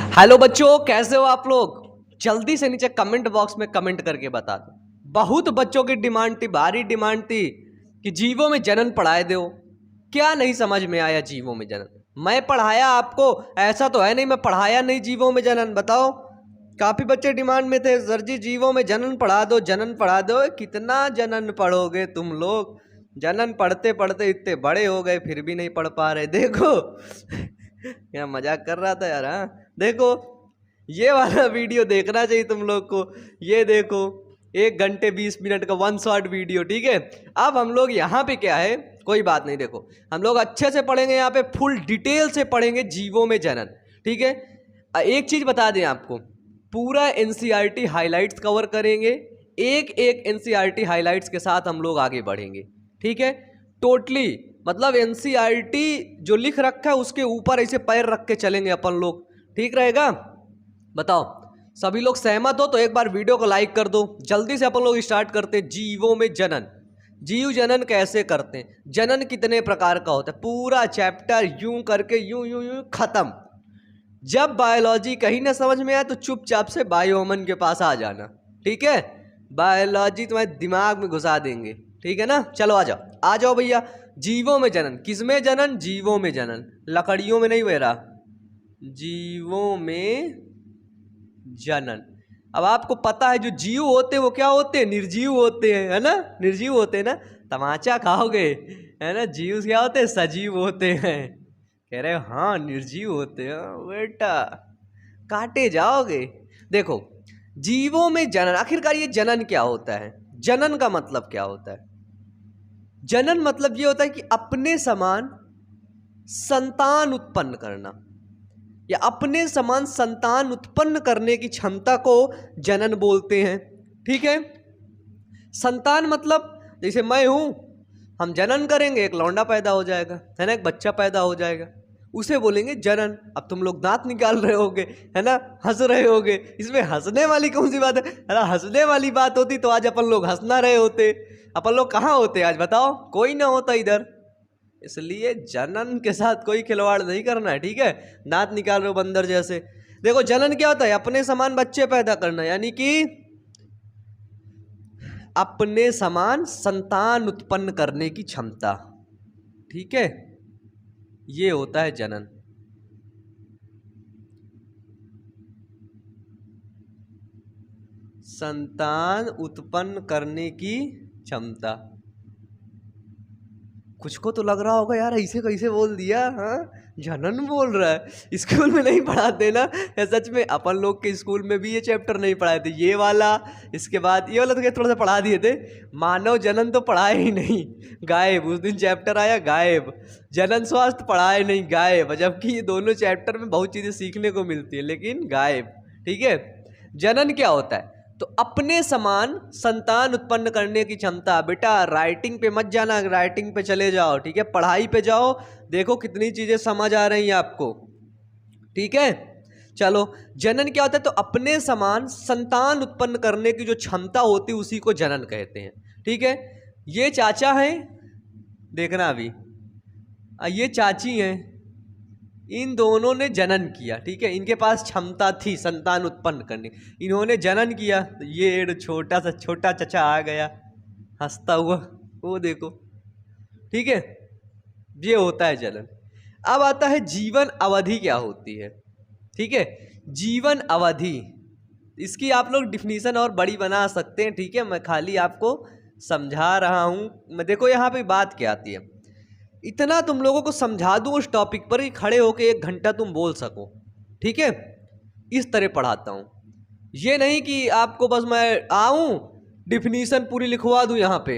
Hello बच्चों, कैसे हो आप लोग। जल्दी से नीचे कमेंट बॉक्स में कमेंट करके बता दो। बहुत बच्चों की डिमांड थी, भारी डिमांड थी कि जीवों में जनन पढ़ाए दो। क्या नहीं समझ में आया जीवों में जनन? मैं पढ़ाया आपको, ऐसा तो है नहीं मैं पढ़ाया नहीं जीवों में जनन। बताओ, काफी बच्चे डिमांड में थे, सर जी जीवों में जनन पढ़ा दो, जनन पढ़ा दो। कितना जनन पढ़ोगे तुम लोग? जनन पढ़ते पढ़ते इतने बड़े हो गए फिर भी नहीं पढ़ पा रहे। देखो क्या मजाक कर रहा था यार। हाँ देखो, ये वाला वीडियो देखना चाहिए तुम लोग को। ये देखो 1 घंटे 20 मिनट का 1 शॉट वीडियो, ठीक है। अब हम लोग यहाँ पे क्या है, कोई बात नहीं, देखो हम लोग अच्छे से पढ़ेंगे, यहाँ पे फुल डिटेल से पढ़ेंगे जीवों में जनन, ठीक है। एक चीज बता दें आपको, पूरा एनसीईआरटी हाइलाइट्स कवर करेंगे। एक एक एनसीईआरटी हाइलाइट्स के साथ हम लोग आगे बढ़ेंगे, ठीक है। टोटली मतलब एनसीईआरटी जो लिख रखा है उसके ऊपर ऐसे पैर रख के चलेंगे अपन लोग, ठीक रहेगा। बताओ सभी लोग सहमत हो तो एक बार वीडियो को लाइक कर दो। जल्दी से अपन लोग स्टार्ट करते हैं। जीवों में जनन, जीव जनन कैसे करते हैं, जनन कितने प्रकार का होता है, पूरा चैप्टर यूं करके यूं यूं यूं खत्म। जब बायोलॉजी कहीं ना समझ में आए तो चुपचाप से बायोमन के पास आ जाना, ठीक है। बायोलॉजी तुम्हारे दिमाग में घुसा देंगे, ठीक है ना। चलो आ जाओ, आ जाओ भैया। जीवों में जनन, किसमें जनन? जीवों में जनन, लकड़ियों में नहीं बह, जीवों में जनन। अब आपको पता है जो जीव होते हैं वो क्या होते हैं? निर्जीव होते हैं, है ना। निर्जीव होते हैं ना, तमाचा खाओगे, है ना। जीव क्या होते हैं? सजीव होते हैं। कह रहे हाँ निर्जीव होते हैं बेटा, काटे जाओगे। देखो जीवों में जनन, आखिरकार ये जनन क्या होता है? जनन का मतलब क्या होता है? जनन मतलब ये होता है कि अपने समान संतान उत्पन्न करना, या अपने समान संतान उत्पन्न करने की क्षमता को जनन बोलते हैं, ठीक है। संतान मतलब जैसे मैं हूं, हम जनन करेंगे, एक लौंडा पैदा हो जाएगा, है ना, एक बच्चा पैदा हो जाएगा, उसे बोलेंगे जनन। अब तुम लोग दांत निकाल रहे होगे, है ना, हंस रहे होगे, इसमें हंसने वाली कौन सी बात है? ना हंसने वाली बात होती तो आज अपन लोग हंसना रहे होते। अपन लोग कहाँ होते आज बताओ? कोई ना होता इधर। इसलिए जनन के साथ कोई खिलवाड़ नहीं करना है, ठीक है। दांत निकाल रहे हो बंदर जैसे। देखो जनन क्या होता है? अपने समान बच्चे पैदा करना, यानी कि अपने समान संतान उत्पन्न करने की क्षमता, ठीक है। ये होता है जनन। संतान उत्पन्न करने की क्षमता। कुछ को तो लग रहा होगा यार ऐसे कैसे बोल दिया, हाँ जनन बोल रहा है। स्कूल में नहीं पढ़ाते ना या? सच में अपन लोग के स्कूल में भी ये चैप्टर नहीं पढ़ाए थे, ये वाला, इसके बाद ये वाला तो थोड़ा सा पढ़ा दिए थे। मानव जनन तो पढ़ाए ही नहीं, गायब। उस दिन चैप्टर आया गायब। जनन स्वास्थ्य पढ़ाए नहीं, गायब। जबकि ये दोनों चैप्टर में बहुत चीज़ें सीखने को मिलती है, लेकिन गायब, ठीक है। जनन क्या होता है? तो अपने समान संतान उत्पन्न करने की क्षमता। बेटा राइटिंग पे मत जाना, राइटिंग पे चले जाओ, ठीक है। पढ़ाई पे जाओ, देखो कितनी चीजें समझ आ रही हैं आपको, ठीक है। चलो जनन क्या होता है? तो अपने समान संतान उत्पन्न करने की जो क्षमता होती है उसी को जनन कहते हैं, ठीक है। ये चाचा हैं, देखना अभी, ये चाची हैं, इन दोनों ने जनन किया, ठीक है। इनके पास क्षमता थी संतान उत्पन्न करने, इन्होंने जनन किया। तो ये छोटा सा छोटा चचा आ गया हंसता हुआ, वो देखो, ठीक है। ये होता है जनन। अब आता है जीवन अवधि क्या होती है, ठीक है। जीवन अवधि, इसकी आप लोग डिफिनीशन और बड़ी बना सकते हैं, ठीक है। मैं खाली आपको समझा रहा हूं। मैं देखो यहाँ पे बात क्या आती है, इतना तुम लोगों को समझा दूं उस टॉपिक पर कि खड़े होकर 1 घंटा तुम बोल सको, ठीक है। इस तरह पढ़ाता हूं, ये नहीं कि आपको बस मैं आऊं डिफिनीशन पूरी लिखवा दूं यहाँ पे।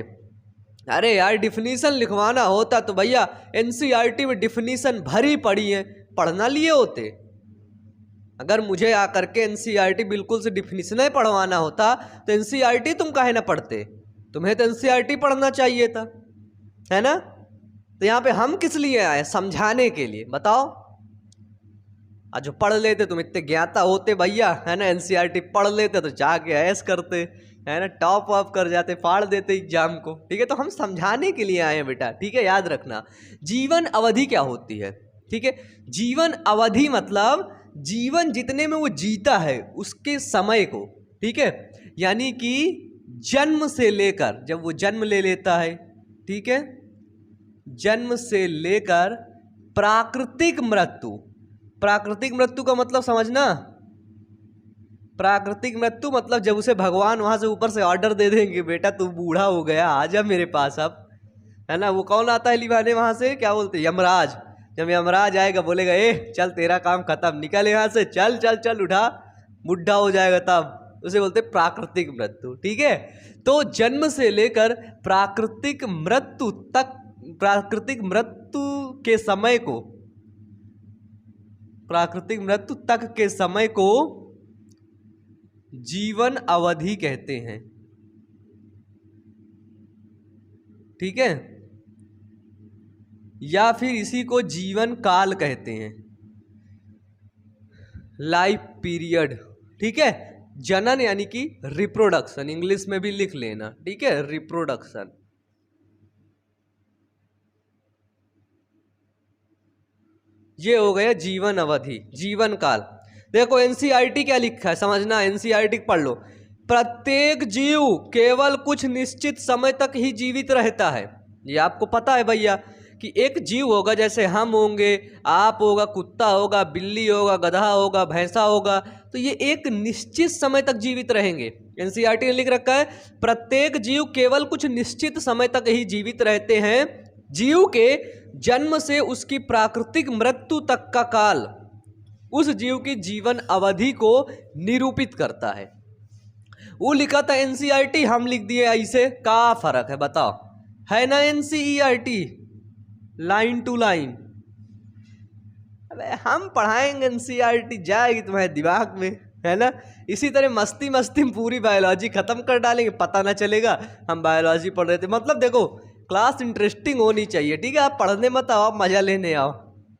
अरे यार डिफिनीशन लिखवाना होता तो भैया एनसीईआरटी में डिफिनीशन भरी पड़ी है, पढ़ना लिए होते। अगर मुझे आकर के एनसीईआरटी बिल्कुल से डिफिनीशन पढ़वाना होता तो एनसीईआरटी तुम काहे ना पढ़ते? तुम्हें तो एनसीईआरटी पढ़ना चाहिए था, है ना। तो यहाँ पे हम किस लिए आए? समझाने के लिए। बताओ, आज जो पढ़ लेते तुम इतने ज्ञाता होते भैया, है ना, एनसीईआरटी पढ़ लेते तो जाके ऐश करते, है ना, टॉप ऑफ कर जाते, फाड़ देते एग्जाम को, ठीक है। तो हम समझाने के लिए आए हैं बेटा, ठीक है, याद रखना। जीवन अवधि क्या होती है, ठीक है। जीवन अवधि मतलब जीवन जितने में वो जीता है उसके समय को, ठीक है, यानी कि जन्म से लेकर, जब वो जन्म ले लेता है, ठीक है, जन्म से लेकर प्राकृतिक मृत्यु। प्राकृतिक मृत्यु का मतलब समझना, प्राकृतिक मृत्यु मतलब जब उसे भगवान वहां से ऊपर से ऑर्डर दे देंगे, बेटा तू बूढ़ा हो गया, आ जा मेरे पास अब, है ना। वो कौन आता है लिवाने वहां से, क्या बोलते हैं, यमराज। जब यमराज आएगा बोलेगा ए चल तेरा काम खत्म, निकल यहाँ से, चल चल चल उठा, बुढ़ा हो जाएगा, तब उसे बोलते प्राकृतिक मृत्यु, ठीक है। तो जन्म से लेकर प्राकृतिक मृत्यु तक, प्राकृतिक मृत्यु के समय को, प्राकृतिक मृत्यु तक के समय को जीवन अवधि कहते हैं, ठीक है, या फिर इसी को जीवन काल कहते हैं, लाइफ पीरियड, ठीक है। जनन यानी कि रिप्रोडक्शन, इंग्लिश में भी लिख लेना, ठीक है, रिप्रोडक्शन। ये हो गया जीवन अवधि, जीवन काल। देखो एनसीईआरटी क्या लिखा है, समझना, एनसीईआरटी पढ़ लो। प्रत्येक जीव केवल कुछ निश्चित समय तक ही जीवित रहता है। ये आपको पता है भैया कि एक जीव होगा, जैसे हम होंगे, आप होगा, कुत्ता होगा, बिल्ली होगा, गधा होगा, भैंसा होगा, तो ये एक निश्चित समय तक जीवित रहेंगे। एनसीईआरटी ने लिख रखा है प्रत्येक जीव केवल कुछ निश्चित समय तक ही जीवित रहते हैं। जीव के जन्म से उसकी प्राकृतिक मृत्यु तक का काल उस जीव की जीवन अवधि को निरूपित करता है। वो लिखा था एनसीईआरटी, हम लिख दिए ऐसे, क्या फर्क है बताओ, है ना एनसीईआरटी लाइन टू लाइन। अबे हम पढ़ाएंगे, एनसीईआरटी जाएगी तुम्हारे दिमाग में, है ना। इसी तरह मस्ती मस्ती में पूरी बायोलॉजी खत्म कर डालेंगे, पता ना चलेगा हम बायोलॉजी पढ़ रहे थे। मतलब देखो क्लास इंटरेस्टिंग होनी चाहिए, ठीक है। आप पढ़ने मत आओ, आप मजा लेने आओ।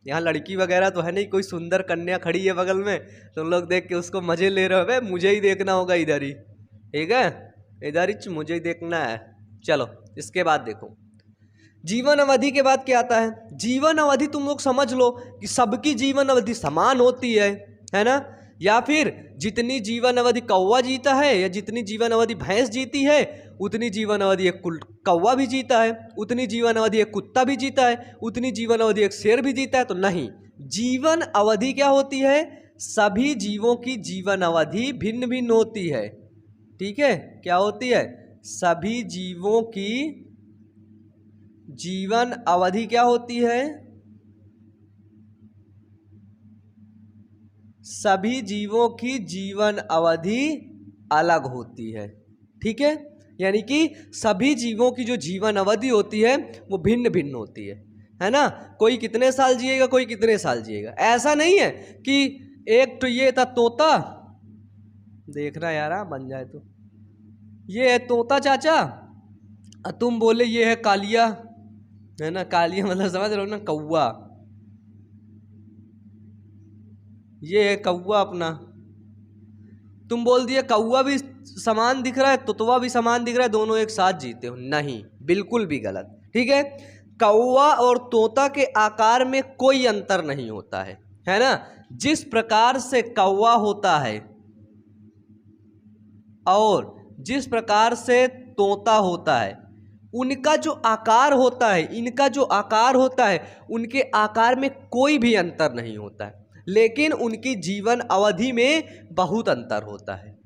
यहाँ लड़की वगैरह तो है नहीं, कोई सुंदर कन्या खड़ी है बगल में, तुम लोग देख के उसको मजे ले रहे हो। भाई मुझे ही देखना होगा इधर ही, ठीक है, इधर ही मुझे ही देखना है। चलो इसके बाद देखो जीवन अवधि के बाद क्या आता है। जीवन अवधि तुम लोग समझ लो कि सबकी जीवन अवधि समान होती है ना। या फिर जितनी जीवन अवधि कौवा जीता है या जितनी जीवन अवधि भैंस जीती है उतनी जीवन अवधि एक कौवा भी जीता है, उतनी जीवन अवधि एक कुत्ता भी जीता है, उतनी जीवन अवधि एक शेर भी जीता है। तो नहीं, जीवन अवधि क्या होती है, सभी जीवों की जीवन अवधि भिन्न भिन्न होती है, ठीक है। क्या होती है, सभी जीवों की जीवन अवधि क्या होती है, सभी जीवों की जीवन अवधि अलग होती है, ठीक है। यानी कि सभी जीवों की जो जीवन अवधि होती है वो भिन्न भिन्न होती है ना। कोई कितने साल जिएगा, कोई कितने साल जिएगा, ऐसा नहीं है कि एक तो ये था तोता, देखना यार बन जाए तो, ये है तोता चाचा, तुम बोले ये है कालिया, है ना। कालिया मतलब समझ रहे हो ना, कौवा, ये है कौवा अपना। तुम बोल दिए कौवा भी समान दिख रहा है, तोतवा भी समान दिख रहा है, दोनों एक साथ जीते हो, नहीं, बिल्कुल भी गलत, ठीक है। कौवा और तोता के आकार में कोई अंतर नहीं होता है ना। जिस प्रकार से कौवा होता है और जिस प्रकार से तोता होता है, उनका जो आकार होता है, इनका जो आकार होता है, उनके आकार में कोई भी अंतर नहीं होता है, लेकिन उनकी जीवन अवधि में बहुत अंतर होता है।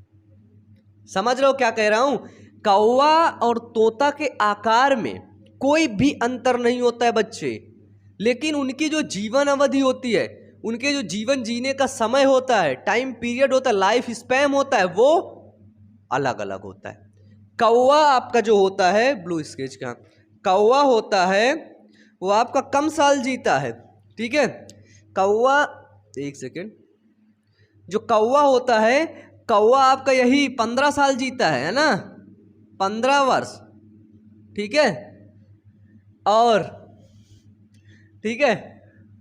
समझ रहे हो क्या कह रहा हूं। कौवा और तोता के आकार में कोई भी अंतर नहीं होता है बच्चे, लेकिन उनकी जो जीवन अवधि होती है, उनके जो जीवन जीने का समय होता है, टाइम पीरियड होता है, लाइफ स्पैन होता है, वो अलग अलग होता है। कौवा आपका जो होता है, ब्लू स्केच का कौवा होता है, वो आपका कम साल जीता है, ठीक है। कौवा, एक सेकेंड, जो कौवा होता है, कौवा आपका यही 15 साल जीता है ना, 15 वर्ष, ठीक है। और ठीक है,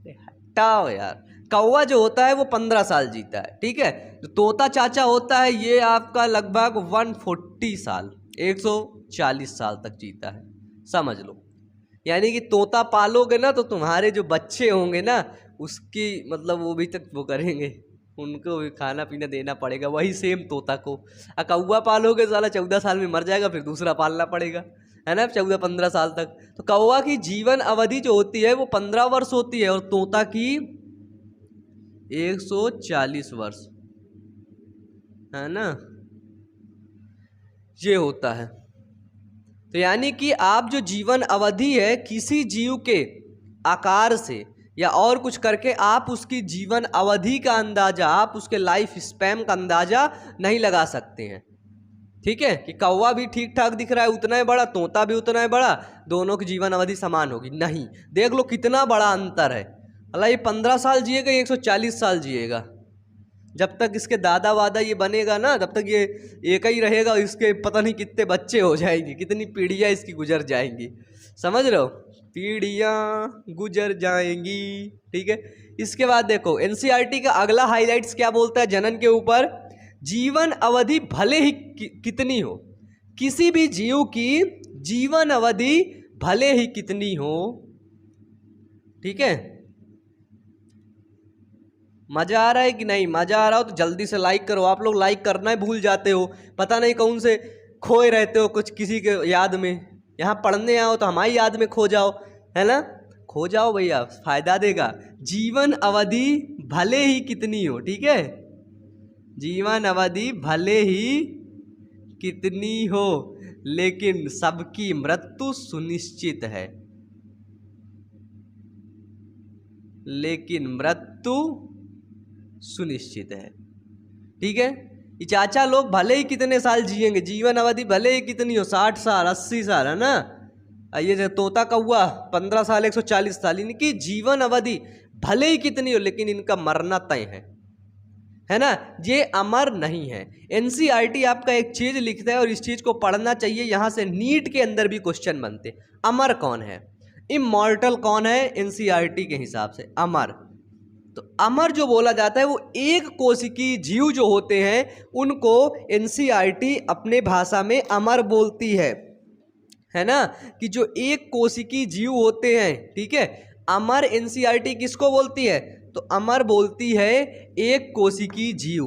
हटाओ यार, कौवा जो होता है वो 15 साल जीता है, ठीक है। जो तोता चाचा होता है ये आपका लगभग 140 साल, 140 साल तक जीता है, समझ लो। यानी कि तोता पालोगे ना तो तुम्हारे जो बच्चे होंगे ना, उसकी मतलब वो भी तक वो करेंगे, उनको भी खाना पीना देना पड़ेगा, वही सेम तोता को। कौवा पालोगे साला 14 साल में मर जाएगा, फिर दूसरा पालना पड़ेगा, है ना, 14-15 साल तक। तो कौवा की जीवन अवधि जो होती है वो 15 वर्ष होती है, और तोता की 140 वर्ष, है ना, ये होता है। तो यानी कि आप जो जीवन अवधि है किसी जीव के आकार से या और कुछ करके आप उसकी जीवन अवधि का अंदाजा, आप उसके लाइफ स्पैन का अंदाजा नहीं लगा सकते हैं। ठीक है, कि कौवा भी ठीक ठाक दिख रहा है, उतना ही बड़ा, तोता भी उतना ही बड़ा, दोनों की जीवन अवधि समान होगी, नहीं। देख लो कितना बड़ा अंतर है। अल्लाह ये 15 साल जिएगा, 140 साल जिएगा। जब तक इसके दादा वादा ये बनेगा ना, तब तक ये एक ही रहेगा, इसके पता नहीं कितने बच्चे हो जाएंगे, कितनी पीढ़ियाँ इसकी गुजर जाएंगी, समझ रहे हो, पीढ़ियाँ गुजर जाएंगी। ठीक है, इसके बाद देखो एनसीईआरटी का अगला हाईलाइट्स क्या बोलता है जनन के ऊपर, जीवन अवधि भले ही कितनी हो, किसी भी जीव की जीवन अवधि भले ही कितनी हो। ठीक है, मजा आ रहा है कि नहीं? मजा आ रहा हो तो जल्दी से लाइक करो। आप लोग लाइक करना ही भूल जाते हो, पता नहीं कौन से खोए रहते हो कुछ किसी के याद में। यहाँ पढ़ने आओ तो हमारी याद में खो जाओ, है ना, खो जाओ भैया, फायदा देगा। जीवन अवधि भले ही कितनी हो, ठीक है, जीवन अवधि भले ही कितनी हो, लेकिन सबकी मृत्यु सुनिश्चित है, लेकिन मृत्यु सुनिश्चित है। ठीक है, ये चाचा लोग भले ही कितने साल जिएंगे, जीवन अवधि भले ही कितनी हो, 60 साल 80 साल, है ना। ये तोता कौवा 15 साल 140 साल, इनकी जीवन अवधि भले ही कितनी हो, लेकिन इनका मरना तय है ना, ये अमर नहीं है। एनसीईआरटी आपका एक चीज लिखता है और इस चीज को पढ़ना चाहिए। यहाँ से नीट के अंदर भी क्वेश्चन बनते, अमर कौन है, इमॉर्टल कौन है, एनसीईआरटी के हिसाब से अमर। तो अमर जो बोला जाता है वो एक कोशिकीय जीव जो होते हैं उनको एनसीईआरटी अपने भाषा में अमर बोलती है ना, कि जो एक कोशिकीय जीव होते हैं, ठीक है, अमर एनसीईआरटी किसको बोलती है, तो अमर बोलती है एक कोशिकीय जीव,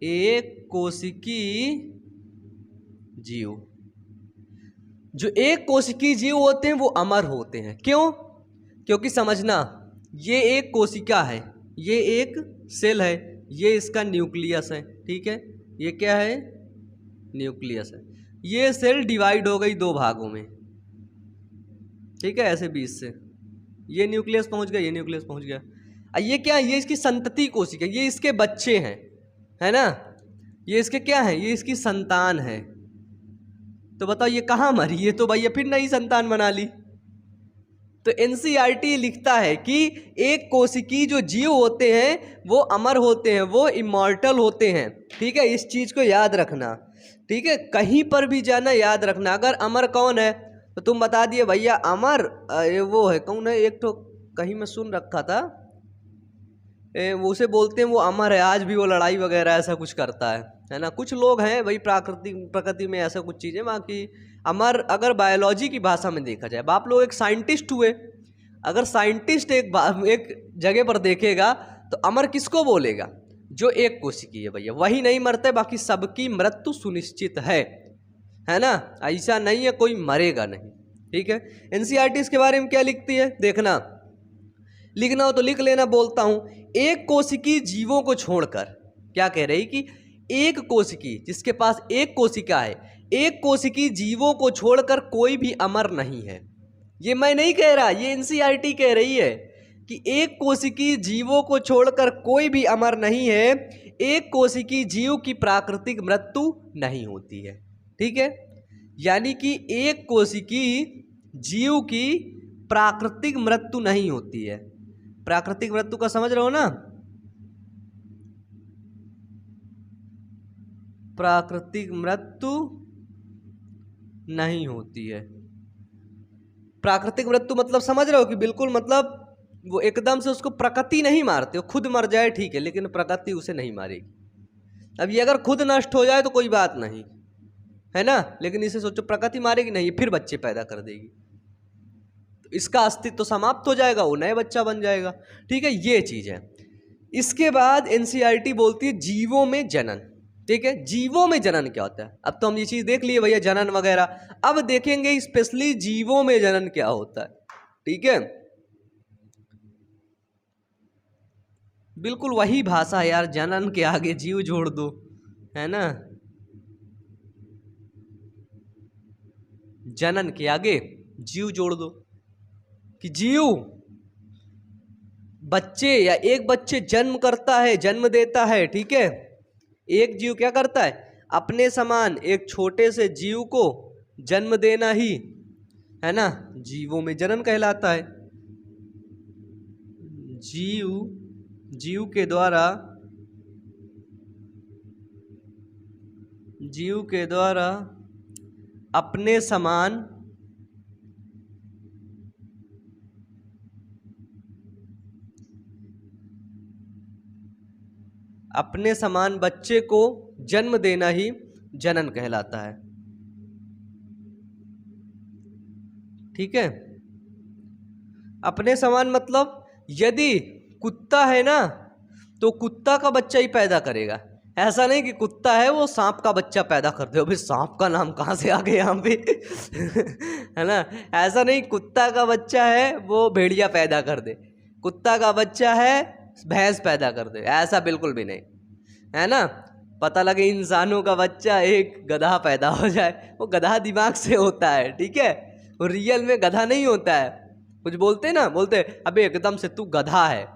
एक कोशिकीय जीव। जो एक कोशिकीय जीव होते हैं वो अमर होते हैं। क्यों? क्योंकि समझना, ये एक कोशिका है, ये एक सेल है, ये इसका न्यूक्लियस है, ठीक है, ये क्या है, न्यूक्लियस है। ये सेल डिवाइड हो गई 2 भागों में, ठीक है, ऐसे 20 से, ये न्यूक्लियस पहुंच गया, ये न्यूक्लियस पहुंच गया। ये क्या है, ये इसकी संतति कोशिका, ये इसके बच्चे हैं, है ना, ये इसके क्या है, ये इसकी संतान है। तो बताओ ये कहाँ मरी, ये तो भैया फिर नई संतान बना ली। तो एनसीईआरटी लिखता है कि एक कोशिकीय जो जीव होते हैं वो अमर होते हैं, वो इमॉर्टल होते हैं। ठीक है, इस चीज को याद रखना, ठीक है, कहीं पर भी जाना याद रखना। अगर अमर कौन है तो तुम बता दिए भैया अमर वो है, कौन है, एक तो कहीं मैं सुन रखा था, वो उसे बोलते हैं वो अमर है, आज भी वो लड़ाई वगैरह ऐसा कुछ करता है ना। कुछ लोग हैं भाई प्रकृति में ऐसा कुछ चीज़ें, बाकी अमर अगर बायोलॉजी की भाषा में देखा जाए, आप लोग एक साइंटिस्ट हुए, अगर साइंटिस्ट एक जगह पर देखेगा तो अमर किसको बोलेगा, जो एक कोशिकीय है भैया, वही नहीं मरते, बाकी सबकी मृत्यु सुनिश्चित है ना, ऐसा नहीं है कोई मरेगा नहीं। ठीक है, एनसीईआरटी इसके बारे में क्या लिखती है देखना, लिखना हो तो लिख लेना, बोलता हूं, एक कोशिकीय जीवों को छोड़कर, क्या कह रही कि एक कोशिकीय, जिसके पास एक कोशिका है, एक कोशिकीय जीवों को छोड़कर कोई भी अमर नहीं है। ये मैं नहीं कह रहा, ये एनसीईआरटी कह रही है कि एक कोशिकीय जीवों को छोड़कर कोई भी अमर नहीं है, एक कोशिकीय जीव की प्राकृतिक मृत्यु नहीं होती है। ठीक है, यानी कि एक कोशिकीय जीव की प्राकृतिक मृत्यु नहीं होती है। प्राकृतिक मृत्यु का समझ रहे हो ना, प्राकृतिक मृत्यु नहीं होती है। प्राकृतिक मृत्यु मतलब समझ रहे हो कि बिल्कुल, मतलब वो एकदम से उसको प्रकृति नहीं मारते, वो खुद मर जाए ठीक है, लेकिन प्रकृति उसे नहीं मारेगी। अब ये अगर खुद नष्ट हो जाए तो कोई बात नहीं है ना, लेकिन इसे सोचो प्रकृति मारेगी नहीं, फिर बच्चे पैदा कर देगी। तो इसका अस्तित्व तो समाप्त हो जाएगा, वो नए बच्चा बन जाएगा। ठीक है, ये चीज़ है। इसके बाद एनसीईआरटी बोलती है जीवों में जनन। ठीक है, जीवों में जनन क्या होता है? अब तो हम ये चीज़ देख लिए भैया, जनन वगैरह। अब देखेंगे स्पेशली जीवों में जनन क्या होता है। ठीक है, बिल्कुल वही भाषा यार, जनन के आगे जीव जोड़ दो, है ना। जनन के आगे जीव जोड़ दो कि जीव बच्चे या एक बच्चे जन्म करता है, जन्म देता है। ठीक है, एक जीव क्या करता है? अपने समान एक छोटे से जीव को जन्म देना ही, है ना, जीवों में जनन कहलाता है। जीव के द्वारा अपने समान बच्चे को जन्म देना ही जनन कहलाता है। ठीक है, अपने समान मतलब यदि कुत्ता है ना तो कुत्ता का बच्चा ही पैदा करेगा। ऐसा नहीं कि कुत्ता है वो सांप का बच्चा पैदा कर दे। अभी सांप का नाम कहाँ से आ गया यहाँ पे है ना। ऐसा नहीं, कुत्ता का बच्चा है वो भेड़िया पैदा कर दे, कुत्ता का बच्चा है भैंस पैदा कर दे, ऐसा बिल्कुल भी नहीं, है ना। पता लगे इंसानों का बच्चा एक गधा पैदा हो जाए, वो गधा दिमाग से होता है। ठीक है, वो रियल में गधा नहीं होता है। कुछ बोलते ना, बोलते अबे एकदम से तू गधा है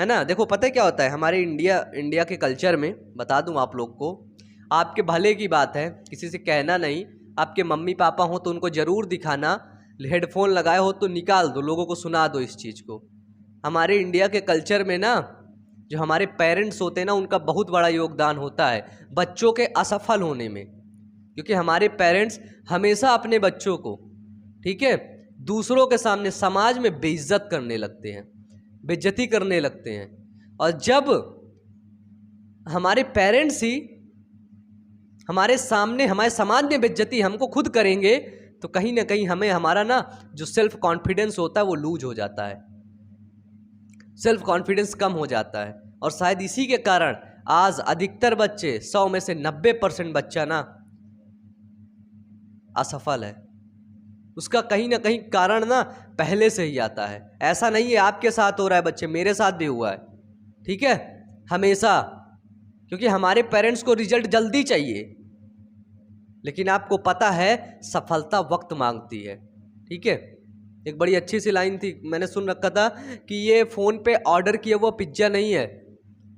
ना। देखो पता है क्या होता है हमारे इंडिया के कल्चर में, बता दूं आप लोग को, आपके भले की बात है, किसी से कहना नहीं। आपके मम्मी पापा हो तो उनको ज़रूर दिखाना, हेडफोन लगाए हो तो निकाल दो, लोगों को सुना दो इस चीज़ को। हमारे इंडिया के कल्चर में ना जो हमारे पेरेंट्स होते हैं ना, उनका बहुत बड़ा योगदान होता है बच्चों के असफल होने में। क्योंकि हमारे पेरेंट्स हमेशा अपने बच्चों को, ठीक है, दूसरों के सामने समाज में बेइज्जत करने लगते हैं, बेइज्जती करने लगते हैं। और जब हमारे पेरेंट्स ही हमारे सामने हमारे समाज में बेइज्जती हमको खुद करेंगे तो कहीं ना कहीं हमें हमारा ना जो सेल्फ कॉन्फिडेंस होता है वो लूज हो जाता है, सेल्फ कॉन्फिडेंस कम हो जाता है। और शायद इसी के कारण आज अधिकतर बच्चे, 100 में से 90% बच्चा ना असफल है। उसका कहीं ना कहीं कारण ना पहले से ही आता है। ऐसा नहीं है आपके साथ हो रहा है बच्चे, मेरे साथ भी हुआ है। ठीक है, हमेशा, क्योंकि हमारे पेरेंट्स को रिजल्ट जल्दी चाहिए, लेकिन आपको पता है सफलता वक्त मांगती है। ठीक है, एक बड़ी अच्छी सी लाइन थी, मैंने सुन रखा था कि ये फ़ोन पे ऑर्डर किया हुआ पिज्ज़ा नहीं है,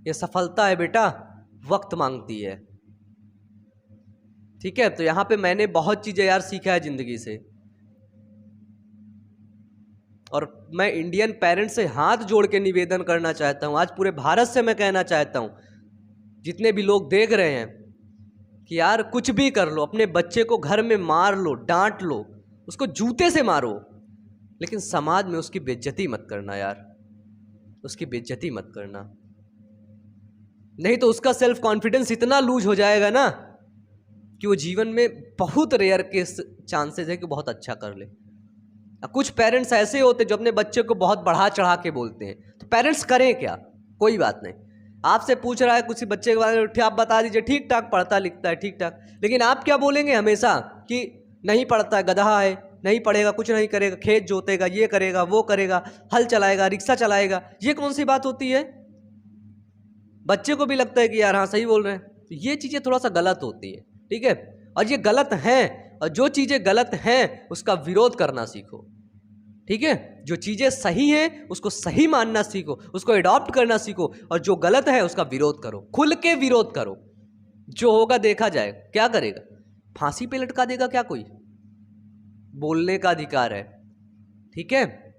ये सफलता है बेटा, वक्त मांगती है। ठीक है, तो यहाँ पे मैंने बहुत चीज़ें यार सीखा है ज़िंदगी से। और मैं इंडियन पेरेंट्स से हाथ जोड़ के निवेदन करना चाहता हूँ, आज पूरे भारत से मैं कहना चाहता हूँ, जितने भी लोग देख रहे हैं, कि यार कुछ भी कर लो, अपने बच्चे को घर में मार लो, डांट लो, उसको जूते से मारो, लेकिन समाज में उसकी बेइज्जती मत करना यार, उसकी बेइज्जती मत करना। नहीं तो उसका सेल्फ कॉन्फिडेंस इतना लूज हो जाएगा ना कि वो जीवन में बहुत रेयर के चांसेस है कि बहुत अच्छा कर ले। कुछ पेरेंट्स ऐसे होते जो अपने बच्चे को बहुत बढ़ा चढ़ा के बोलते हैं, तो पेरेंट्स करें क्या? कोई बात नहीं, आपसे पूछ रहा है कुछ बच्चे के बारे में, आप बता दीजिए ठीक ठाक पढ़ता लिखता है, ठीक ठाक, लेकिन आप क्या बोलेंगे हमेशा कि नहीं पढ़ता है, गधा है, नहीं पढ़ेगा, कुछ नहीं करेगा, खेत जोतेगा, ये करेगा, वो करेगा, हल चलाएगा, रिक्शा चलाएगा। ये कौन सी बात होती है? बच्चे को भी लगता है कि यार हाँ सही बोल रहे हैं। तो ये चीज़ें थोड़ा सा गलत होती है। ठीक है, और ये गलत हैं, और जो चीज़ें गलत हैं उसका विरोध करना सीखो। ठीक है, जो चीज़ें सही हैं उसको सही मानना सीखो, उसको एडॉप्ट करना सीखो, और जो गलत है उसका विरोध करो, खुल के विरोध करो। जो होगा देखा जाएगा, क्या करेगा, फांसी पे लटका देगा क्या कोई? बोलने का अधिकार है। ठीक है,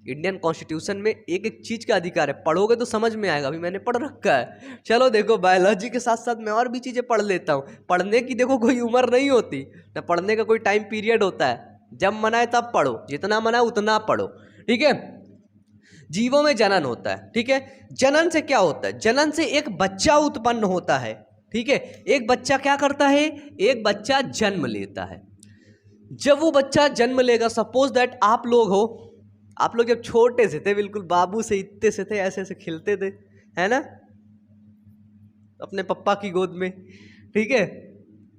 इंडियन कॉन्स्टिट्यूशन में एक एक चीज़ का अधिकार है, पढ़ोगे तो समझ में आएगा, अभी मैंने पढ़ रखा है। चलो देखो, बायोलॉजी के साथ साथ मैं और भी चीज़ें पढ़ लेता हूँ। पढ़ने की देखो कोई उम्र नहीं होती ना, पढ़ने का कोई टाइम पीरियड होता है, जब मना है तब पढ़ो, जितना मना है उतना पढ़ो। ठीक है, जीवों में जनन होता है। ठीक है, जनन से क्या होता है? जनन से एक बच्चा उत्पन्न होता है। ठीक है, एक बच्चा क्या करता है? एक बच्चा जन्म लेता है। जब वो बच्चा जन्म लेगा, सपोज दैट आप लोग हो, आप लोग जब छोटे से थे, बिल्कुल बाबू से इतने से थे, ऐसे ऐसे खेलते थे, है ना, अपने पप्पा की गोद में, ठीक है।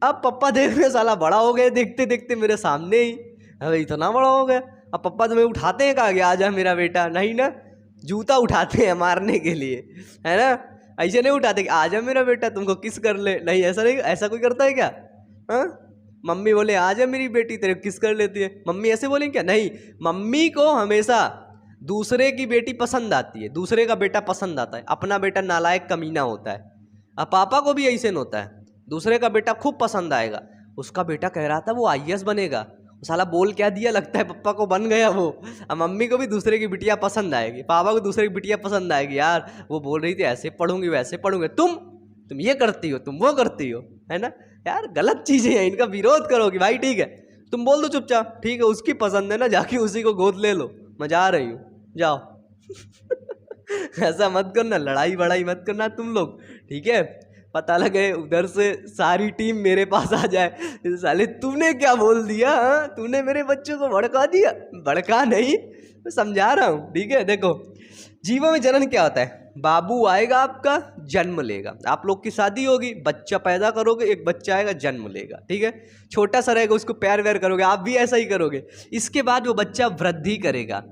अब पप्पा देख रहे साला बड़ा हो गया, देखते देखते मेरे सामने ही, अरे इतना बड़ा हो गया। अब पप्पा तुम्हें उठाते हैं, कहा गया आजा मेरा बेटा, नहीं ना, जूता उठाते हैं मारने के लिए, है ना, ऐसे नहीं उठाते कि आजा मेरा बेटा तुमको किस कर ले, नहीं ऐसा नहीं, ऐसा कोई करता है क्या? हाँ, मम्मी बोले आजा मेरी बेटी तेरे किस कर लेती है, मम्मी ऐसे बोलेंगे क्या? नहीं, मम्मी को हमेशा दूसरे की बेटी पसंद आती है, दूसरे का बेटा पसंद आता है, अपना बेटा नालायक कमीना होता है। अब पापा को भी ऐसे होता है, दूसरे का बेटा खूब पसंद आएगा, उसका बेटा कह रहा था वो IAS बनेगा, साला बोल क्या दिया, लगता है पप्पा को बन गया वो। अब मम्मी को भी दूसरे की बिटिया पसंद आएगी, पापा को दूसरे की बिटिया पसंद आएगी, यार वो बोल रही थी ऐसे पढ़ूंगी वैसे पढ़ूंगी, तुम ये करती हो, तुम वो करती हो, है ना। यार गलत चीज़ें हैं, इनका विरोध करोगी भाई, ठीक है, तुम बोल दो चुपचाप, ठीक है, उसकी पसंद है ना, जाके उसी को गोद ले लो, मैं जा रही हूँ, जाओ। ऐसा मत करना, लड़ाई बड़ाई मत करना तुम लोग, ठीक है। पता लगे उधर से सारी टीम मेरे पास आ जाए, साले तूने क्या बोल दिया, हाँ तूने मेरे बच्चों को भड़का दिया, भड़का नहीं, मैं समझा रहा हूँ, ठीक है। देखो जीवों में जनन क्या होता है, बाबू आएगा आपका, जन्म लेगा, आप लोग की शादी होगी, बच्चा पैदा करोगे, एक बच्चा आएगा जन्म लेगा, ठीक है, छोटा सा रहेगा, उसको प्यार व्यार करोगे, आप भी ऐसा ही करोगे। इसके बाद वो बच्चा वृद्धि करेगा,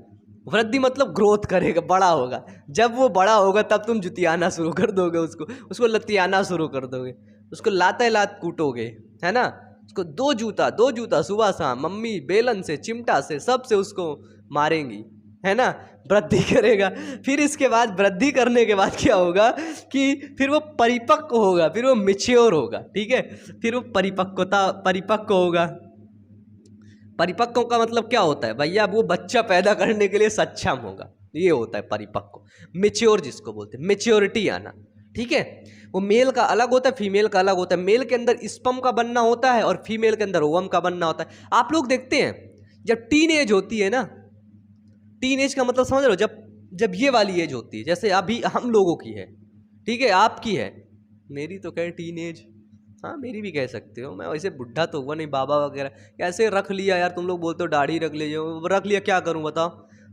वृद्धि मतलब ग्रोथ करेगा, बड़ा होगा, जब वो बड़ा होगा तब तुम जुतियाना शुरू कर दोगे, उसको लतियाना शुरू कर दोगे, उसको लाते लात कूटोगे, है ना, उसको दो जूता सुबह शाम मम्मी बेलन से चिमटा से सब से उसको मारेंगी, है ना, वृद्धि करेगा। फिर इसके बाद वृद्धि करने के बाद क्या होगा कि फिर वो परिपक्व होगा, फिर वो मैच्योर होगा, ठीक है, फिर वो परिपक्व होगा। परिपक्व का मतलब क्या होता है भैया, वो बच्चा पैदा करने के लिए सक्षम होगा, ये होता है परिपक्व। मैच्योर जिसको बोलते हैं, मैच्योरिटी आना, ठीक है। वो मेल का अलग होता है, फीमेल का अलग होता है, मेल के अंदर स्पर्म का बनना होता है और फीमेल के अंदर ओवम का बनना होता है। आप लोग देखते हैं जब टीन एज होती है ना, टीन एज का मतलब समझ रहे हो, जब ये वाली एज होती है, जैसे अभी हम लोगों की है, ठीक है, आपकी है, मेरी तो कहे टीन एज, हाँ मेरी भी कह सकते हो, मैं वैसे बुढ़ा तो हुआ नहीं, बाबा वगैरह कैसे रख लिया यार, तुम लोग बोलते हो दाढ़ी रख लीजिए, रख लिया, क्या करूं बताओ,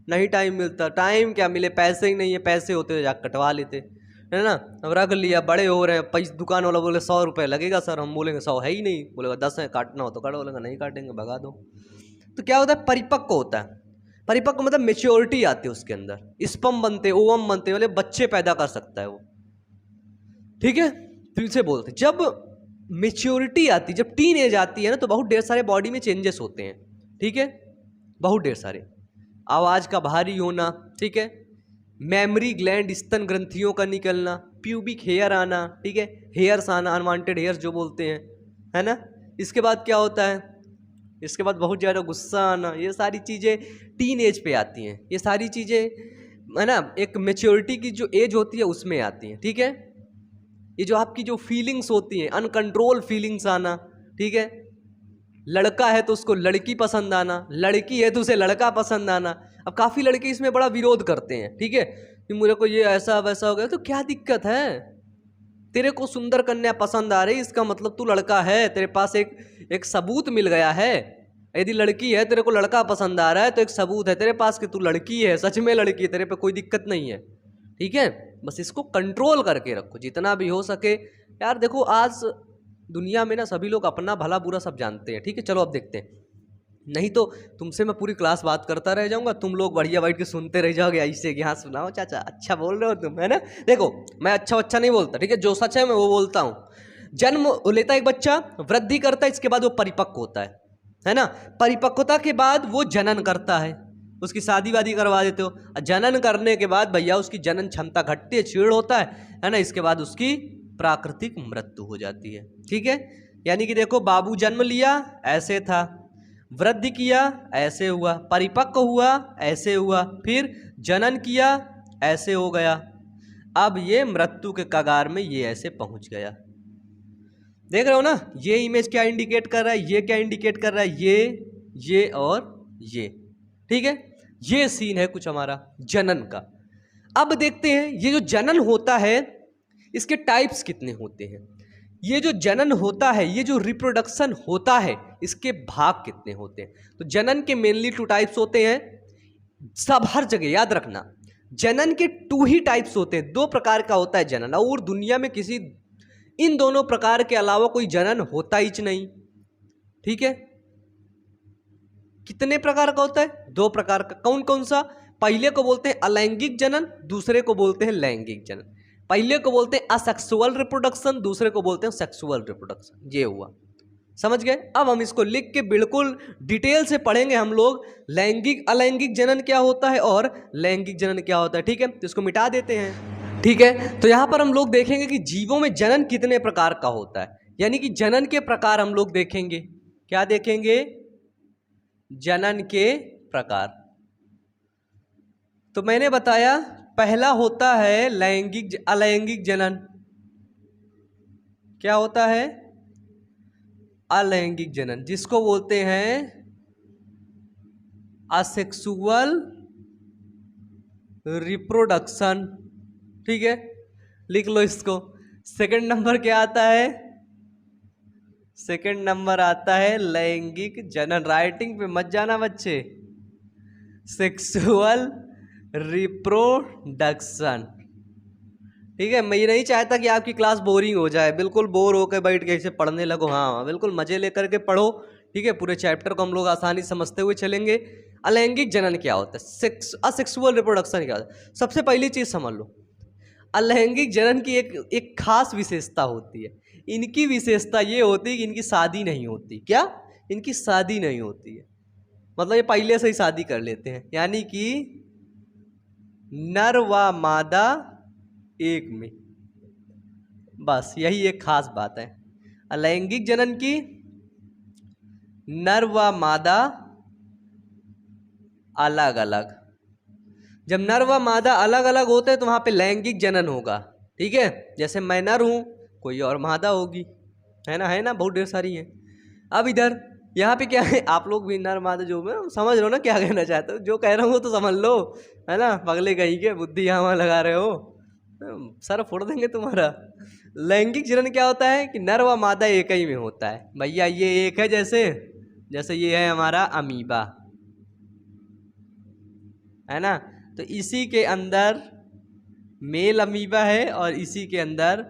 नहीं टाइम मिलता, टाइम क्या मिले, पैसे ही नहीं है, पैसे होते तो जाकर कटवा लेते, है ना। अब रख लिया, बड़े हो रहे हैं, पैसे, दुकान वाला बोले 100 रुपये लगेगा सर, हम बोलेंगे 100 है ही नहीं, बोलेगा 10 है, काटना हो तो काटो, बोलेगा नहीं काटेंगे भगा दो। तो क्या होता है, परिपक्व होता है, परिपक्व मतलब मेच्योरिटी आती है उसके अंदर, स्पर्म बनते, ओवम बनते, वाले बच्चे पैदा कर सकता है वो, ठीक है। फिर से बोलते जब मेच्योरिटी आती, जब टीन एज आती है ना, तो बहुत ढेर सारे बॉडी में चेंजेस होते हैं, ठीक है, बहुत ढेर सारे, आवाज़ का भारी होना, ठीक है, मेमोरी ग्लैंड स्तन ग्रंथियों का निकलना, प्यूबिक हेयर आना, ठीक है, हेयर्स आना, अनवांटेड हेयर्स जो बोलते हैं, है ना। इसके बाद क्या होता है, इसके बाद बहुत ज़्यादा गुस्सा आना, ये सारी चीज़ें टीन एज पे आती हैं, ये सारी चीज़ें, है ना, एक मेच्योरिटी की जो एज होती है उसमें आती हैं, ठीक है। ये जो आपकी जो फीलिंग्स होती हैं, अनकंट्रोल फीलिंग्स आना, ठीक है, लड़का है तो उसको लड़की पसंद आना, लड़की है तो उसे लड़का पसंद आना। अब काफ़ी लड़के इसमें बड़ा विरोध करते हैं, ठीक है, कि मुझे को ये ऐसा वैसा हो गया, तो क्या दिक्कत है, तेरे को सुंदर कन्या पसंद आ रही, इसका मतलब तू लड़का है, तेरे पास एक सबूत मिल गया है। यदि लड़की है, तेरे को लड़का पसंद आ रहा है, तो एक सबूत है तेरे पास कि तू लड़की है, सच में लड़की है, तेरे पे कोई दिक्कत नहीं है, ठीक है। बस इसको कंट्रोल करके रखो जितना भी हो सके यार। देखो आज दुनिया में ना सभी लोग अपना भला बुरा सब जानते हैं, ठीक है। चलो अब देखते हैं, नहीं तो तुमसे मैं पूरी क्लास बात करता रह जाऊंगा, तुम लोग बढ़िया बैठ के सुनते रह जाओगे ऐसे कि हाँ सुनाओ चाचा, अच्छा बोल रहे हो तुम, है ना। देखो मैं अच्छा नहीं बोलता, ठीक है, जो सच है मैं वो बोलता हूँ। जन्म लेता है एक बच्चा, वृद्धि करता है, इसके बाद वो परिपक्व होता है ना। परिपक्वता के बाद वो जनन करता है, उसकी शादी वादी करवा देते हो। जनन करने के बाद भैया उसकी जनन क्षमता घटती है, क्षीण होता है ना। इसके बाद उसकी प्राकृतिक मृत्यु हो जाती है, ठीक है। यानी कि देखो बाबू जन्म लिया ऐसे था, वृद्धि किया ऐसे हुआ, परिपक्व हुआ ऐसे हुआ, फिर जनन किया ऐसे हो गया, अब ये मृत्यु के कगार में ये ऐसे पहुंच गया। देख रहे हो ना, ये इमेज क्या इंडिकेट कर रहा है, ये क्या इंडिकेट कर रहा है, ये और ये, ठीक है। ये सीन है कुछ हमारा जनन का। अब देखते हैं ये जो जनन होता है इसके टाइप्स कितने होते हैं। ये जो जनन होता है, ये जो रिप्रोडक्शन होता है, इसके भाग कितने होते हैं। तो जनन के मेनली 2 टाइप्स होते हैं, सब हर जगह याद रखना, जनन के 2 ही टाइप्स होते हैं, 2 प्रकार का होता है जनन, और दुनिया में किसी इन दोनों प्रकार के अलावा कोई जनन होता ही नहीं। ठीक है, कितने प्रकार का होता है? 2 प्रकार का। कौन कौन सा? पहले को बोलते हैं अलैंगिक जनन, दूसरे को बोलते हैं लैंगिक जनन। पहले को बोलते हैं असेक्सुअल रिप्रोडक्शन, दूसरे को बोलते हैं सेक्सुअल रिप्रोडक्शन। ये हुआ, समझ गए? अब हम इसको लिख के बिल्कुल डिटेल से पढ़ेंगे हम लोग, लैंगिक अलैंगिक जनन क्या होता है और लैंगिक जनन क्या होता है। ठीक है, तो इसको मिटा देते हैं। ठीक है, तो यहां पर हम लोग देखेंगे कि जीवों में जनन कितने प्रकार का होता है, यानी कि जनन के प्रकार हम लोग देखेंगे। क्या देखेंगे? जनन के प्रकार। तो मैंने बताया पहला होता है लैंगिक अलैंगिक जनन। क्या होता है? अलैंगिक जनन, जिसको बोलते हैं असेक्सुअल रिप्रोडक्शन। ठीक है, लिख लो इसको। सेकंड नंबर क्या आता है? सेकंड नंबर आता है लैंगिक जनन। राइटिंग पे मत जाना बच्चे, सेक्सुअल रिप्रोडक्शन। ठीक है, मैं ये नहीं चाहता कि आपकी क्लास बोरिंग हो जाए, बिल्कुल बोर होकर बैठ के इसे पढ़ने लगो। हाँ, बिल्कुल मजे लेकर के पढ़ो। ठीक है, पूरे चैप्टर को हम लोग आसानी समझते हुए चलेंगे। अलैंगिक जनन क्या होता है, असेक्सुअल रिप्रोडक्शन क्या होता है? सबसे पहली चीज समझ लो, अलैंगिक जनन की एक खास विशेषता होती है। इनकी विशेषता ये होती है कि इनकी शादी नहीं होती। क्या? इनकी शादी नहीं होती है, मतलब ये पहले से ही शादी कर लेते हैं, यानी कि नर व मादा एक में। बस यही एक खास बात है अलैंगिक जनन की, नर व मादा अलग अलग। जब नर व मादा अलग अलग होते हैं तो वहां पे लैंगिक जनन होगा। ठीक है, जैसे मैं नर हूं, कोई और मादा होगी, है ना, बहुत ढेर सारी है। अब इधर यहाँ पे क्या है, आप लोग भी नर मादा जो मैं समझ लो ना क्या कहना चाहते हो, जो कह रहा हूँ वो तो समझ लो, है ना। पगले कहीं के बुद्धि यहाँ वहाँ लगा रहे हो, सर फोड़ देंगे तुम्हारा। लैंगिक जनन क्या होता है कि नर व मादा एक ही में होता है। भैया ये एक है, जैसे जैसे ये है हमारा अमीबा, है ना, तो इसी के अंदर मेल अमीबा है और इसी के अंदर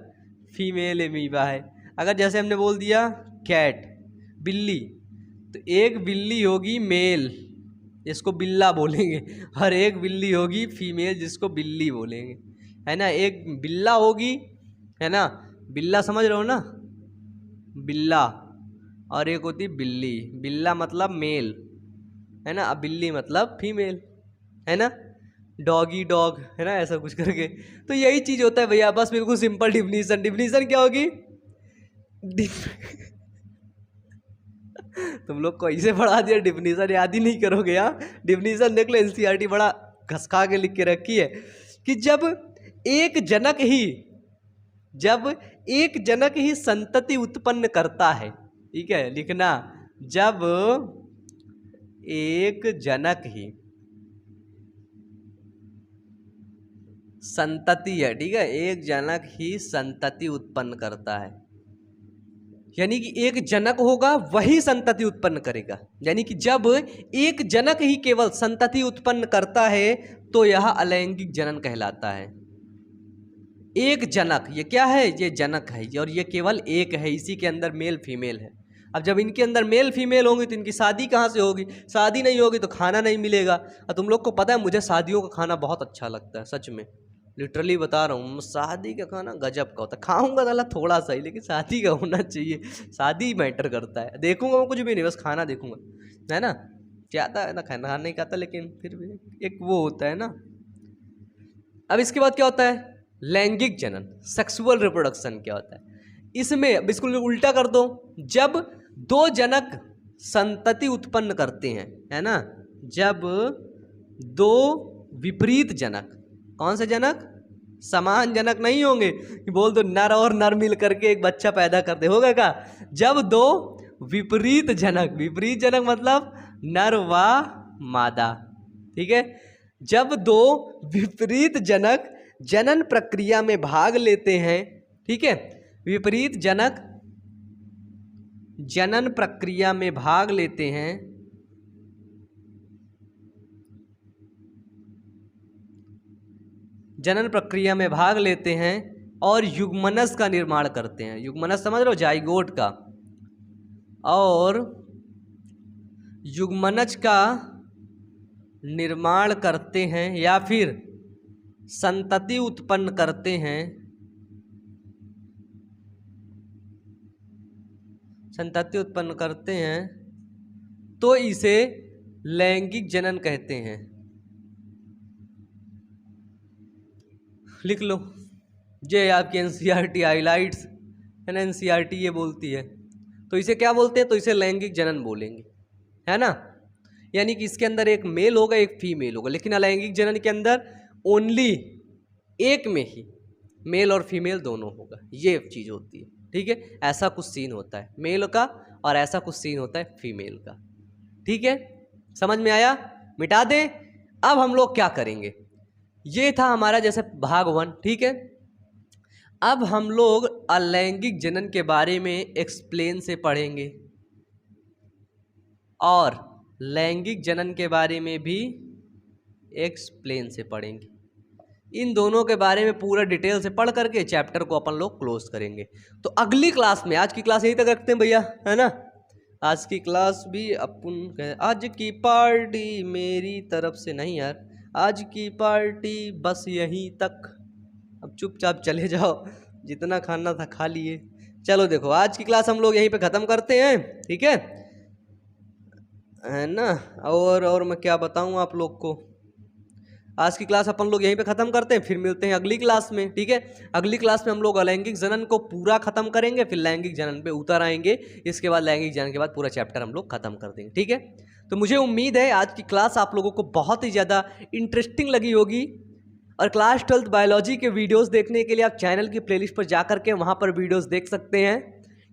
फीमेल अमीबा है। अगर जैसे हमने बोल दिया कैट, बिल्ली, तो एक बिल्ली होगी मेल, जिसको बिल्ला बोलेंगे, और एक बिल्ली होगी फीमेल, जिसको बिल्ली बोलेंगे, है ना। एक बिल्ला होगी, है ना, बिल्ला समझ रहे हो ना, बिल्ला, और एक होती बिल्ली। बिल्ला मतलब मेल, है ना, अब बिल्ली मतलब फीमेल, है ना। डॉगी डॉग, है ना, ऐसा कुछ करके। तो यही चीज होता है भैया, बस बिल्कुल सिंपल डिफिनीशन। डिफिनीशन क्या होगी? तुम लोग को ऐसे पढ़ा दिया, डिफिनीशन याद ही नहीं करोगे। यहाँ डिफिनीशन देख लो, एनसीईआरटी बड़ा घसका के लिख के रखी है कि जब एक जनक ही संतति उत्पन्न करता है। ठीक है, लिखना, जब एक जनक ही संतति है, ठीक है, एक जनक ही संतति उत्पन्न करता है, यानी कि एक जनक होगा वही संतति उत्पन्न करेगा। यानी कि जब एक जनक ही केवल संतति उत्पन्न करता है तो यह अलैंगिक जनन कहलाता है। एक जनक, ये क्या है? ये जनक है, और ये केवल एक है, इसी के अंदर मेल फीमेल है। अब जब इनके अंदर मेल फीमेल होंगी तो इनकी शादी कहाँ से होगी? शादी नहीं होगी तो खाना नहीं मिलेगा। और तुम लोग को पता है मुझे शादियों का खाना बहुत अच्छा लगता है, सच में, लिटरली बता रहा हूँ। शादी का खाना गजब का होता है, खाऊंगा तो थोड़ा सा ही, लेकिन शादी का होना चाहिए। शादी मैटर करता है। देखूंगा मैं कुछ भी नहीं, बस खाना देखूंगा, है ना। क्या आता है ना, खाना नहीं खाता, लेकिन फिर भी एक वो होता है ना। अब इसके बाद क्या होता है? लैंगिक जनन, सेक्सुअल रिप्रोडक्शन क्या होता है? इसमें बिल्कुल उल्टा कर दो, जब दो जनक संतति उत्पन्न करते हैं, है ना, जब दो विपरीत जनक, कौन से जनक? समान जनक नहीं होंगे कि बोल दो नर और नर मिल करके एक बच्चा पैदा कर दे, होगा क्या? जब दो विपरीत जनक, विपरीत जनक मतलब नर व मादा, ठीक है, जब दो विपरीत जनक जनन प्रक्रिया में भाग लेते हैं, ठीक है, विपरीत जनक जनन प्रक्रिया में भाग लेते हैं जनन प्रक्रिया में भाग लेते हैं और युग्मनज का निर्माण करते हैं। युग्मनज समझ लो, जाइगोट का। और युग्मनज का निर्माण करते हैं या फिर संतति उत्पन्न करते हैं, संतति उत्पन्न करते हैं तो इसे लैंगिक जनन कहते हैं। लिख लो, ये आपकी एनसीईआरटी हाइलाइट्स है ना, एनसीईआरटी ये बोलती है। तो इसे क्या बोलते हैं? तो इसे लैंगिक जनन बोलेंगे, है ना। यानी कि इसके अंदर एक मेल होगा एक फीमेल होगा, लेकिन अलैंगिक जनन के अंदर ओनली एक में ही मेल और फीमेल दोनों होगा, ये चीज़ होती है। ठीक है, ऐसा कुछ सीन होता है मेल का और ऐसा कुछ सीन होता है फीमेल का। ठीक है, समझ में आया? मिटा दें। अब हम लोग क्या करेंगे, ये था हमारा जैसे भाग 1। ठीक है, अब हम लोग अलैंगिक जनन के बारे में एक्सप्लेन से पढ़ेंगे और लैंगिक जनन के बारे में भी एक्सप्लेन से पढ़ेंगे। इन दोनों के बारे में पूरा डिटेल से पढ़ करके चैप्टर को अपन लोग क्लोज करेंगे। तो अगली क्लास में, आज की क्लास यहीं तक रखते हैं भैया, है ना। आज की क्लास भी अपन, आज की पार्टी मेरी तरफ से नहीं यार, आज की पार्टी बस यहीं तक। अब चुपचाप चले जाओ, जितना खाना था खा लिए। चलो देखो, आज की क्लास हम लोग यहीं पे ख़त्म करते हैं। ठीक है ना। और मैं क्या बताऊं आप लोग को, आज की क्लास अपन लोग यहीं पे ख़त्म करते हैं, फिर मिलते हैं अगली क्लास में। ठीक है, अगली क्लास में हम लोग अलैंगिक जनन को पूरा ख़त्म करेंगे, फिर लैंगिक जनन पे उतर आएंगे। इसके बाद लैंगिक जनन के बाद पूरा चैप्टर हम लोग ख़त्म कर देंगे। ठीक है, तो मुझे उम्मीद है आज की क्लास आप लोगों को बहुत ही ज़्यादा इंटरेस्टिंग लगी होगी। और क्लास 12th बायोलॉजी के वीडियोस देखने के लिए आप चैनल की प्लेलिस्ट पर जा करके वहाँ पर वीडियोस देख सकते हैं।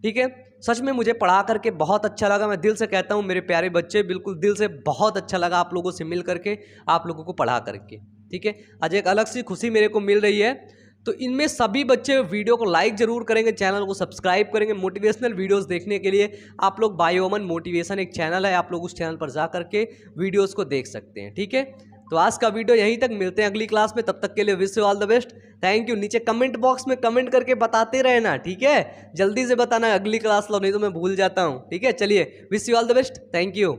ठीक है, सच में मुझे पढ़ा करके बहुत अच्छा लगा। मैं दिल से कहता हूँ मेरे प्यारे बच्चे, बिल्कुल दिल से बहुत अच्छा लगा आप लोगों से मिल करके, आप लोगों को पढ़ा करके। ठीक है, आज एक अलग सी खुशी मेरे को मिल रही है। तो इनमें सभी बच्चे वीडियो को लाइक ज़रूर करेंगे, चैनल को सब्सक्राइब करेंगे। मोटिवेशनल वीडियोस देखने के लिए आप लोग बायोमन मोटिवेशन एक चैनल है, आप लोग उस चैनल पर जा करके वीडियोस को देख सकते हैं। ठीक है, तो आज का वीडियो यहीं तक, मिलते हैं अगली क्लास में। तब तक के लिए wish you all the best, thank you. नीचे कमेंट बॉक्स में कमेंट करके बताते रहना। ठीक है, जल्दी से बताना अगली क्लास लो, नहीं तो मैं भूल जाता हूँ। ठीक है, चलिए, wish you all the best, thank you.